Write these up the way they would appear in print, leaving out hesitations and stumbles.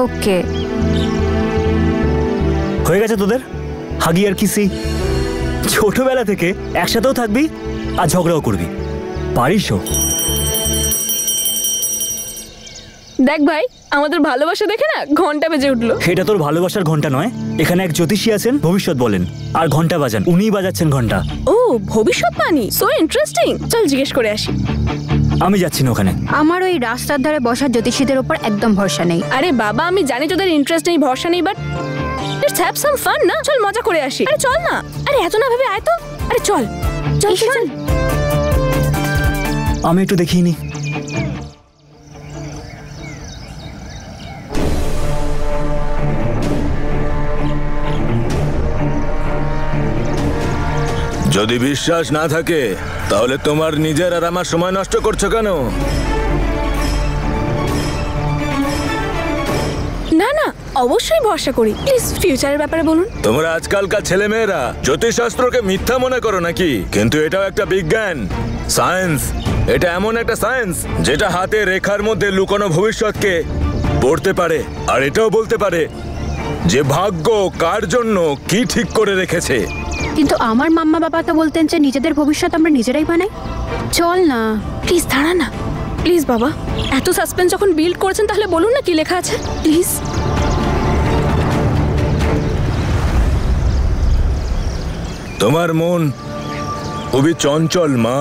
ওকে, হয়ে গেছে তোদের হাগি আর কিসি। ছোটবেলা থেকে একসাথেও থাকবি আর ঝগড়াও করবি, পারিস? দেখ ভাই, আমাদের ভালোবাসা দেখে না ঘন্টা বেজে উঠলো। এটা তোর ভালোবাসার ঘন্টা নয়, এখানে এক জ্যোতিষী আছেন, ভবিষ্যৎ বলেন আর ঘন্টা বাজান, উনিই বাজাচ্ছেন ঘন্টা। ও ভবিষ্যৎবাণী, সো ইন্টারেস্টিং। চল জিজ্ঞেস করে আসি। আমি যাচ্ছি না ওখানে। আমার ওই রাস্তার ধারে বসা জ্যোতিষীদের উপর একদম ভরসা নেই। আরে বাবা, আমি জানি তোদের ইন্টারেস্ট নেই, ভরসা নেই, but let's have some fun না? চল মজা করে আসি। আরে চল না, আরে এত না ভেবে আয় তো। আরে চল চল চল। আমি একটু দেখিনি। যদি বিশ্বাস না থাকে তাহলে তোমার নিজের আর আমার সময় নষ্ট করছো কেন? না না, অবশ্যই ভরসা করি। প্লিজ ফিউচারের ব্যাপারে বলুন। তোমরা আজকালকার ছেলেমেয়েরা জ্যোতিষশাস্ত্রকে মিথ্যা মনে করো নাকি? কিন্তু এটাও একটা বিজ্ঞান, সায়েন্স। এটা এমন একটা সায়েন্স যেটা হাতে রেখার মধ্যে লুকানো ভবিষ্যৎকে পড়তে পারে, আর এটাও বলতে পারে যে ভাগ্য কার জন্য কি ঠিক করে রেখেছে। কিন্তু আমার মাম্মা বাবা তো বলতেন যে নিজেদের ভবিষ্যৎ আমরা নিজেরাই বানাই। চল না, প্লিজ দাঁড়া না, প্লিজ বাবা। এত সাসপেন্স যখন বিল্ড করেছেন তাহলে বলুন না কি লেখা আছে প্লিজ। তোমার মন খুবই চঞ্চল মা,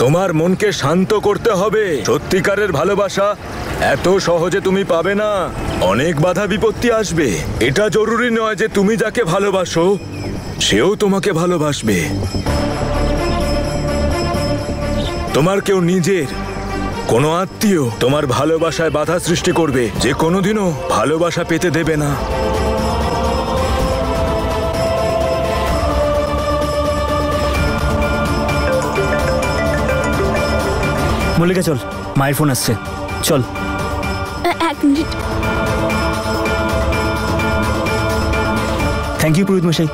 তোমার মনকে শান্ত করতে হবে। সত্যিকারের ভালোবাসা এত সহজে তুমি পাবে না, অনেক বাধা বিপত্তি আসবে। এটা জরুরি নয় যে তুমি যাকে ভালোবাসো সেও তোমাকে ভালোবাসবে। তোমার কেউ নিজের কোনো আত্মীয় তোমার ভালোবাসায় বাধা সৃষ্টি করবে যে কোনোদিনও ভালোবাসা পেতে দেবে না। মল্লিকা চল, মায়ের ফোন আসছে, চল। এক মিনিট। থ্যাংক ইউ পুরোহিত মশাই।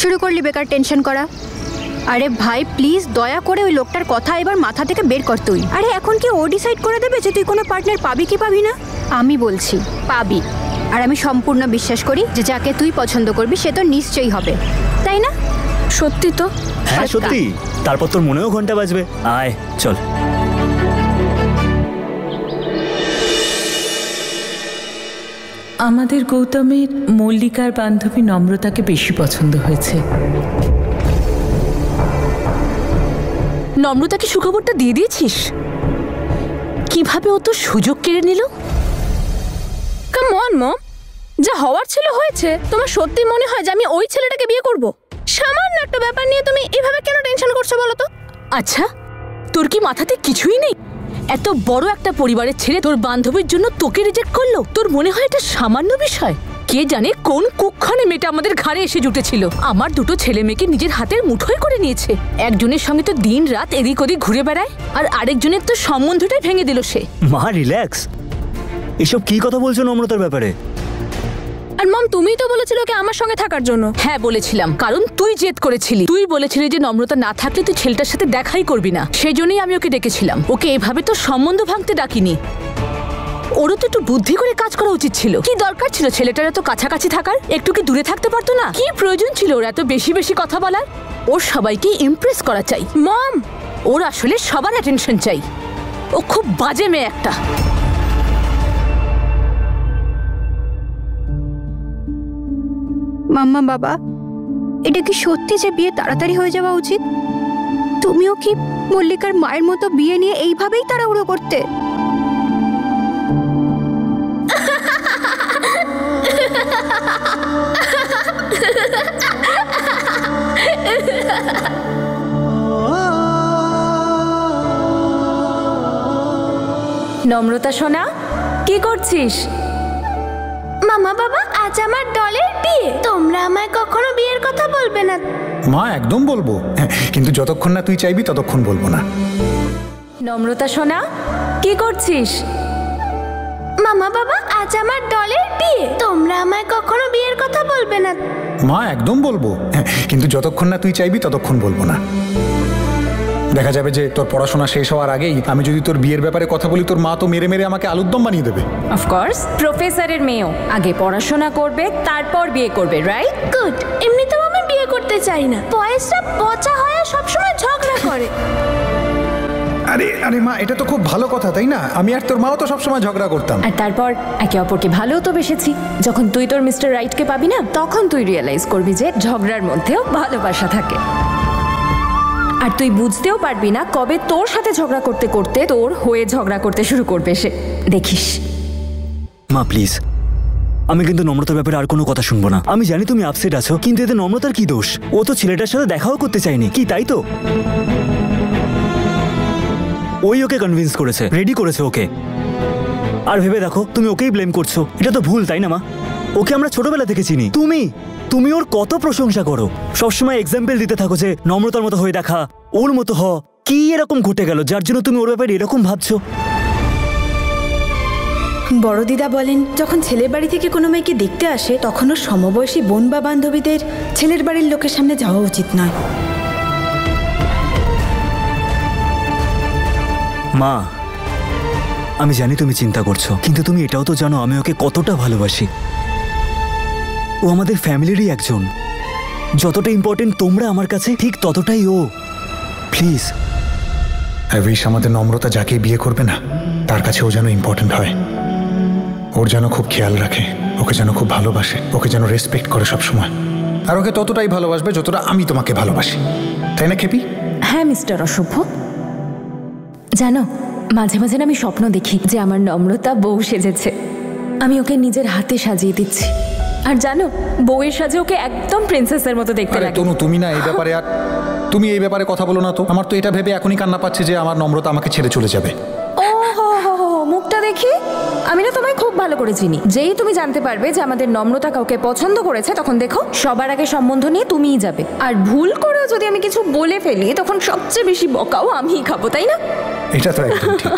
শুরু করলি বেকার টেনশন করা। আরে ভাই প্লিজ দয়া করে ওই লোকটার কথা এবার মাথা থেকে বের কর তুই। আরে এখন কি ও ডিসাইড করে দেবে যে তুই কোনো পার্টনার পাবি কি পাবি না? আমি বলছি পাবি, আর আমি সম্পূর্ণ বিশ্বাস করি যে যাকে তুই পছন্দ করবি সে তো নিশ্চয়ই হবে, তাই না? সত্যি তো? হ্যাঁ সত্যি। তারপর তোর মনেও ঘন্টা বাজবে। আয় চল। আমাদের গৌতমের মল্লিকার বান্ধবী নম্রতাকে বেশি পছন্দ হয়েছে। নম্রতাকে সুখবরটা দিয়ে দিয়েছিস? কিভাবে ও তো সুযোগ কেড়ে নিল? কাম অন মম, যা হওয়ার ছিল হয়েছে। তোমার সত্যি মনে হয় যে আমি ওই ছেলেটাকে বিয়ে করব? সামান্য একটা ব্যাপার নিয়ে তুমি এভাবে কেন টেনশন করছো বলো তো? আচ্ছা, তোর কি মাথাতে কিছুই নেই? এত বড় একটা পরিবারের ছেলে তোর বান্ধবীর জন্য তোকে রিজেক্ট করলো, তোর মনে হয় এটা সামান্য বিষয়? কে জানে কোন কুক্ষণে মেয়েটা আমাদের ঘাড়ে এসে জুটেছিল। আমার দুটো ছেলে মেয়েকে নিজের হাতের মুঠোয় করে নিয়েছে। একজনের সঙ্গে তো দিন রাত এদিক ওদিক ঘুরে বেড়ায়, আর আরেকজনের তো সম্বন্ধটাই ভেঙে দিল সে। মা রিল্যাক্স, এসব কি কথা বলছো নম্রতার ব্যাপারে? আর মম তুমিই তো বলেছিলে ওকে আমার সঙ্গে থাকার জন্য। হ্যাঁ বলেছিলাম, কারণ তুই জেদ করেছিলি। তুই বলেছিলি যে নম্রতা না থাকলে তুই ছেলেটার সাথে দেখাই করবি না, সেই জন্যই আমি ওকে ডেকেছিলাম। ওকে এভাবে তো সম্বন্ধ ভাঙতে ডাকিনি। ওরও তো একটু বুদ্ধি করে কাজ করা উচিত ছিল। কি দরকার ছিল ছেলেটার এত কাছাকাছি থাকার? একটু কি দূরে থাকতে পারতো না? কি প্রয়োজন ছিল ওর এত বেশি বেশি কথা বলার? ওর সবাইকে ইমপ্রেস করা চাই মম। ওর আসলে সবার অ্যাটেনশন চাই। ও খুব বাজে মেয়ে একটা। মাম্মা বাবা, এটা কি সত্যি যে বিয়ে তাড়াতাড়ি হয়ে যাওয়া উচিত? তুমিও কি মল্লিকার মায়ের মতো বিয়ে নিয়ে এইভাবেই তাড়াহুড়ো করতে? নম্রতা সোনা, কি করছিস? মামা বাবা, আজ আমার ডলের বিয়ে, তোমরা আমায় কখনো বিয়ের কথা বলবে না। মা একদম বলবো, কিন্তু যতক্ষণ না তুই চাইবি ততক্ষণ বলবো না। নম্রতা সোনা, কি করছিস? মামা বাবা, আজ আমার ডলের বিয়ে, তোমরা আমায় কখনো বিয়ের কথা বলবে না। মা একদম বলবো, কিন্তু যতক্ষণ না তুই চাইবি ততক্ষণ বলবো না। দেখা যাবে যে তোর পড়াশোনা শেষ হওয়ার আগেই আমি যদি তোর বিয়ের ব্যাপারে কথা বলি, তোর মা তো মেরে মেরে আমাকে আলুর দম বানিয়ে দেবে। অফকোর্স প্রফেসরের মেয়েও আগে পড়াশোনা করবে তারপর বিয়ে করবে, রাইট? গুড। এমনিতেও আমি বিয়ে করতে চাই না, বয়সটা পচা হয় সবসময় ঝগড়া করে। আরে আরে মা, এটা তো খুব ভালো কথা, তাই না? আমি আর তোর মাও তো সবসময় ঝগড়া করতাম। আর তারপর একে অপরকে ভালোও তো বেসেছি। যখন তুই তোর মিস্টার রাইটকে পাবি না, তখন তুই রিয়েলাইজ করবি যে ঝগড়ার মধ্যেও ভালোবাসা থাকে। আর তুই বুঝতেও পারবি না কবে তোর সাথে ঝগড়া করতে করতে তোর হয়ে ঝগড়া করতে শুরু করবে সে, দেখিস। মা প্লিজ, আমি কিন্তু নম্রতার ব্যাপারে আর কোনো কথা শুনবো না। আমি জানি তুমি আপসেট আছো, কিন্তু এতে নম্রতার কি দোষ? ও তো ছেলেটার সাথে দেখাও করতে চায়নি, কি তাই তো? ওই ওকে কনভিন্স করেছে, রেডি করেছে ওকে। আর ভেবে দেখো, তুমি ওকেই ব্লেম করছো। এটা তো ভুল, তাই না মা? ওকে আমরা ছোটবেলা থেকে চিনি। তুমি ওর কত প্রশংসা করো, সবসময় এক্সাম্পল দিতে থাকো যে নম্রতার মতো হয়ে দেখা, ওর মতো হ। কি এরকম ঘটে গেল যার জন্য তুমি ওর ব্যাপারে এরকম ভাবছো? বড় দিদা বলেন, যখন ছেলের বাড়ি থেকে কোনো মেয়েকে দেখতে আসে, তখনও সমবয়সী বোন বা বান্ধবীদের ছেলের বাড়ির লোকের সামনে যাওয়া উচিত নয়। মা, আমি জানি তুমি চিন্তা করছো, কিন্তু তুমি এটাও তো জানো আমি ওকে কতটা ভালোবাসি। ও আমাদের ফ্যামিলিরই একজন। যতটা ইম্পর্টেন্ট তোমরা আমার কাছে, ঠিক ততটাই ও। প্লিজ। আই উইশ আমাদের নম্রতা যাকে বিয়ে করবে না, তার কাছে ও যেন ইম্পর্টেন্ট হয়। ওর যেন খুব খেয়াল রাখে, ওকে যেন খুব ভালোবাসে, ওকে যেন রেসপেক্ট করে সবসময়। আর ওকে ততটাই ভালোবাসবে যতটা আমি তোমাকে ভালোবাসি, তাই না খেপি? হ্যাঁ মিস্টার অসভ্য, জানো মাঝে মাঝে আমি স্বপ্ন দেখি যে আমার নম্রতা বউ সেজেছে, আমি ওকে নিজের হাতে সাজিয়ে দিচ্ছি। আর জানো, বউয়ের সাজে ওকে একদম প্রিন্সেসের মতো দেখতে লাগে। তনু, তুমি না এই ব্যাপারে আর তুমি এই ব্যাপারে কথা বলো না তো। আমার তো এটা ভেবে এখনই কান্না পাচ্ছে যে আমার নম্রতা আমাকে ছেড়ে চলে যাবে। ও হো হো হো, মুখটা দেখি আমি না তোমায় খুব ভালো করে চিনি। যেই তুমি জানতে পারবে যে আমাদের নম্রতা কাউকে পছন্দ করেছে, তখন দেখো সবার আগে সম্বন্ধ নিয়ে তুমিই যাবে। আর ভুল করেও যদি আমি কিছু বলে ফেলি, তখন সবচেয়ে বেশি বকাও আমিই খাবো, তাই না? এটা তো একদম ঠিক।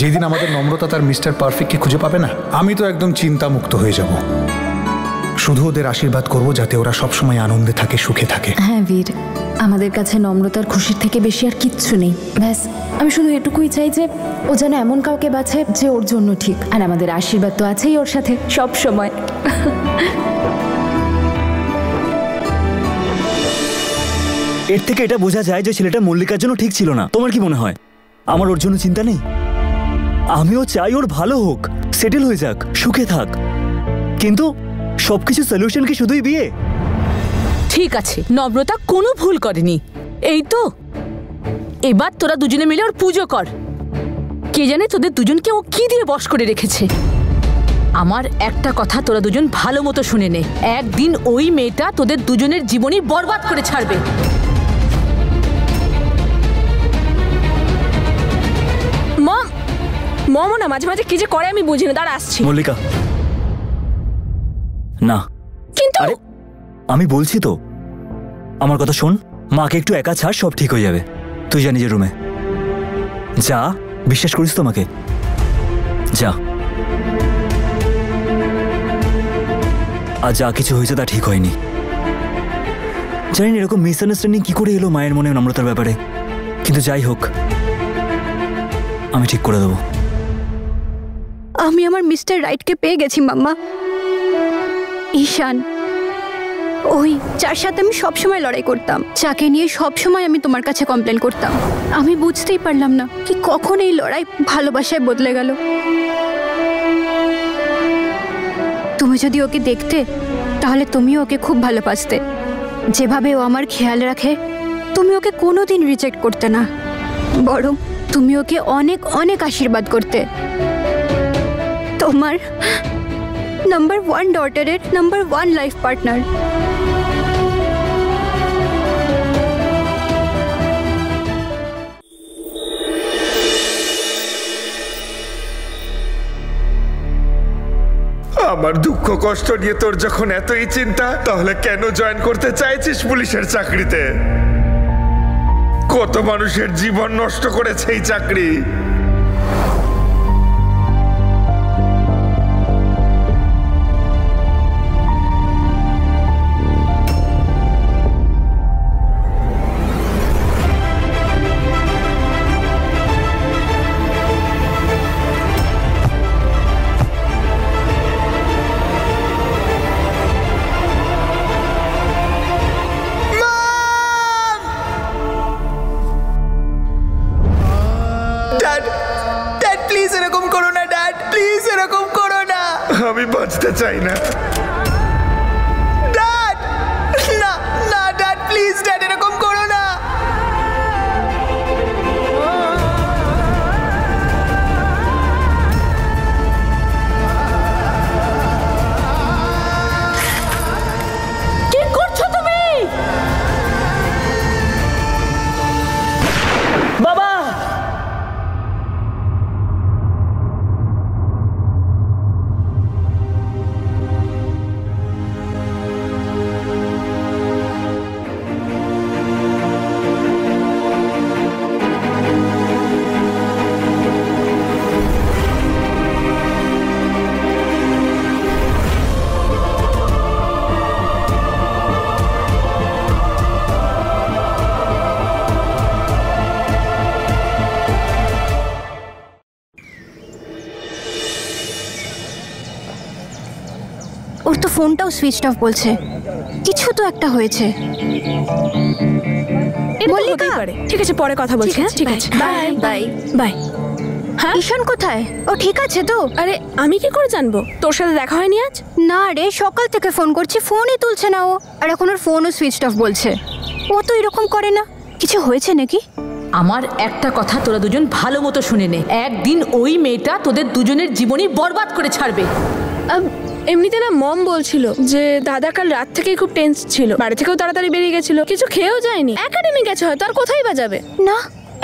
যেদিন আমাদের নম্রতা তার মিস্টার পারফেক্টকে খুঁজে পাবে না, আমি তো একদম চিন্তামুক্ত হয়ে যাব। শুধু ওদের আশীর্বাদ করব যাতে ওরা সবসময় আনন্দে থাকে, সুখে থাকে। হ্যাঁ বীর, আমাদের কাছে নম্রতার খুশির থেকে বেশি আর কিচ্ছু নেই। ব্যাস, আমি শুধু এটুকুই চাই যে ও যেন এমন কাউকে বাছে যে ওর জন্য ঠিক। আর আমাদের আশীর্বাদ তো আছেই ওর সাথে সব সময়। এর থেকে এটা বোঝা যায় যে ছেলেটা মল্লিকার জন্য ঠিক ছিল না। তোমার কি মনে হয় আমার ওর জন্য চিন্তা নেই? আমিও চাই ওর ভালো হোক, সেটেল হয়ে যাক, সুখে থাক। কিন্তু সবকিছু সলিউশন কি শুধুই বিয়ে? ঠিক আছে, নম্রতা কোনো ভুল করেনি, এই তো। এবার তোরা দুজনে মিলে ওর পুজো কর। কে জানে তোদের দুজনকে ও কি দিয়ে বশ করে রেখেছে। আমার একটা কথা তোরা দুজন ভালো মতো শুনে নে, একদিন ওই মেয়েটা তোদের দুজনের জীবনই বরবাদ করে ছাড়বে। মম না মাঝে মাঝে কি যে করে আমি বুঝি না। দাঁড়া আসছি। মল্লিকা, না কিন্তু আমি বলছি তো, আমার কথা শোন। মাকে একটু একা ছাড়, সব ঠিক হয়ে যাবে। তুই যা নিজের রুমে যা, বিশ্বাস করিস তোমাকে, যা। আর যা কিছু হয়েছে তা ঠিক হয়নি। জানি না এরকম মিসআন্ডারস্ট্যান্ডিং কি করে এলো মায়ের মনে নম্রতার ব্যাপারে, কিন্তু যাই হোক, আমি ঠিক করে দেবো। আমি আমার মিস্টার রাইটকে পেয়ে গেছি মাম্মা। ঈশান, ওই যার সাথে আমি সবসময় লড়াই করতাম, যাকে নিয়ে সবসময় আমি তোমার কাছে কমপ্লেন করতাম। আমি বুঝতেই পারলাম না কি কখন এই লড়াই ভালোবাসায় বদলে গেল। তুমি যদি ওকে দেখতে, তাহলে তুমিও ওকে খুব ভালোবাসতে। যেভাবে ও আমার খেয়াল রাখে, তুমি ওকে কোনোদিন রিজেক্ট করতে না, বরং তুমি ওকে অনেক অনেক আশীর্বাদ করতে। তোমার নাম্বার 1 ডটারের নাম্বার 1 লাইফ পার্টনার। আমার দুঃখ কষ্ট নিয়ে তোর যখন এতই চিন্তা, তাহলে কেন জয়েন করতে চাইছিস পুলিশের চাকরিতে? কত মানুষের জীবন নষ্ট করেছে এই চাকরি। আমি বাঁচতে চাই না। ড্যাড, না না ড্যাড, প্লিজ ড্যাড, এরকম করো না। কি করছো তুমি? বাবা! ওর তো ফোনটাও সুইচ অফ বলছে। কিছু তো একটা হয়েছে। এটা মল্লিকা! হতেই পারে। ঠিক আছে, পরে কথা বলছি। হ্যাঁ, ঠিক আছে, বাই বাই বাই। হ্যাঁ, ঈশান কোথায়? ও ঠিক আছে তো? আরে আমি কি করে জানবো? তোর সাথে দেখা হয়নি আজ? না রে, সকাল থেকে ফোন করছি, ফোনই তুলছে না ও। আর এখন ওর ফোনও সুইচ অফ বলছে। ও তো এরকম করে না। কিছু হয়েছে নাকি? আমার একটা কথা তোরা দুজন ভালো মতো শুনে নে, একদিন ওই মেয়েটা তোদের দুজনের জীবনই বরবাদ করে ছাড়বে। এমনিতে না মম বলছিল যে দাদা কাল রাত থেকেই খুব টেন্স ছিল, বাড়ি থেকেও তাড়াতাড়ি বেরিয়ে গেছিল, কিছু খেয়েও যায়নি, একাডেমি গেছে হয়তো, আর কোথায় বা যাবে? না,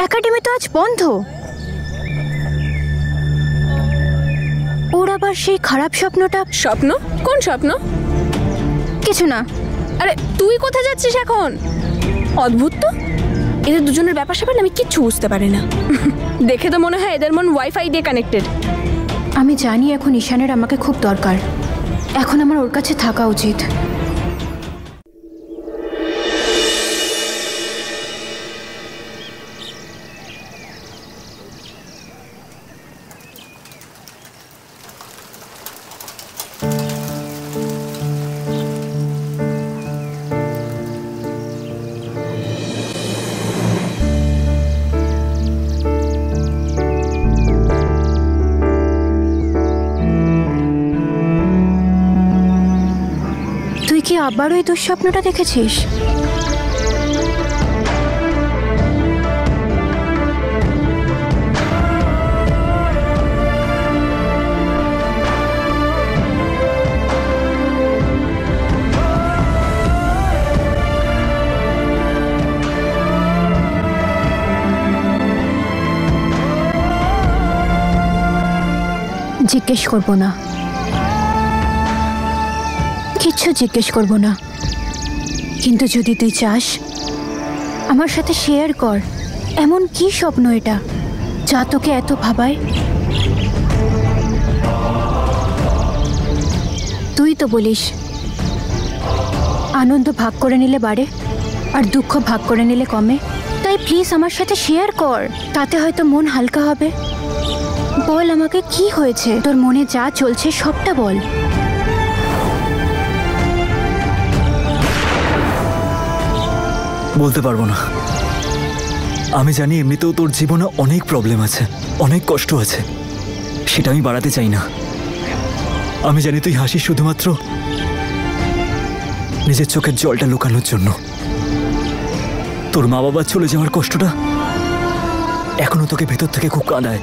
একাডেমি তো আজ বন্ধ। ওর আবার সেই খারাপ স্বপ্নটা। স্বপ্ন? কোন স্বপ্ন? কিছু না। আরে তুই কোথায় যাচ্ছিস এখন? অদ্ভুত তো, এদের দুজনের ব্যাপার স্যাপার আমি কিচ্ছু বুঝতে পারি না। দেখে তো মনে হয় এদের মন ওয়াইফাই দিয়ে কানেক্টেড। আমি জানি এখন ঈশানের আমাকে খুব দরকার। এখন আমার ওর কাছে থাকা উচিত। তুই কি আবার ওই দুঃস্বপ্নটা দেখেছিস? জিজ্ঞেস করবো না, কিচ্ছু জিজ্ঞেস করবো না। কিন্তু যদি তুই চাস, আমার সাথে শেয়ার কর, এমন কি স্বপ্ন এটা যা তোকে এত ভাবায়? তুই তো বলিস আনন্দ ভাগ করে নিলে বাড়ে আর দুঃখ ভাগ করে নিলে কমে। তাই প্লিজ আমার সাথে শেয়ার কর, তাতে হয়তো মন হালকা হবে। বল আমাকে, কি হয়েছে? তোর মনে যা চলছে সবটা বল। বলতে পারবো না। আমি জানি এমনিতেও তোর জীবনে অনেক প্রবলেম আছে, অনেক কষ্ট আছে, সেটা আমি বাড়াতে চাই না। আমি জানি তুই হাসিস শুধুমাত্র নিজের চোখের জলটা লুকানোর জন্য। তোর মা বাবা চলে যাওয়ার কষ্টটা এখনো তোকে ভেতর থেকে খুব কাঁদায়।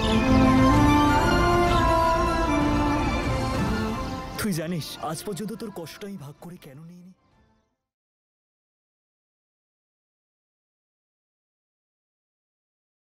তুই জানিস আজ পর্যন্ত তোর কষ্টটা আমি ভাগ করে কেন নিইনি?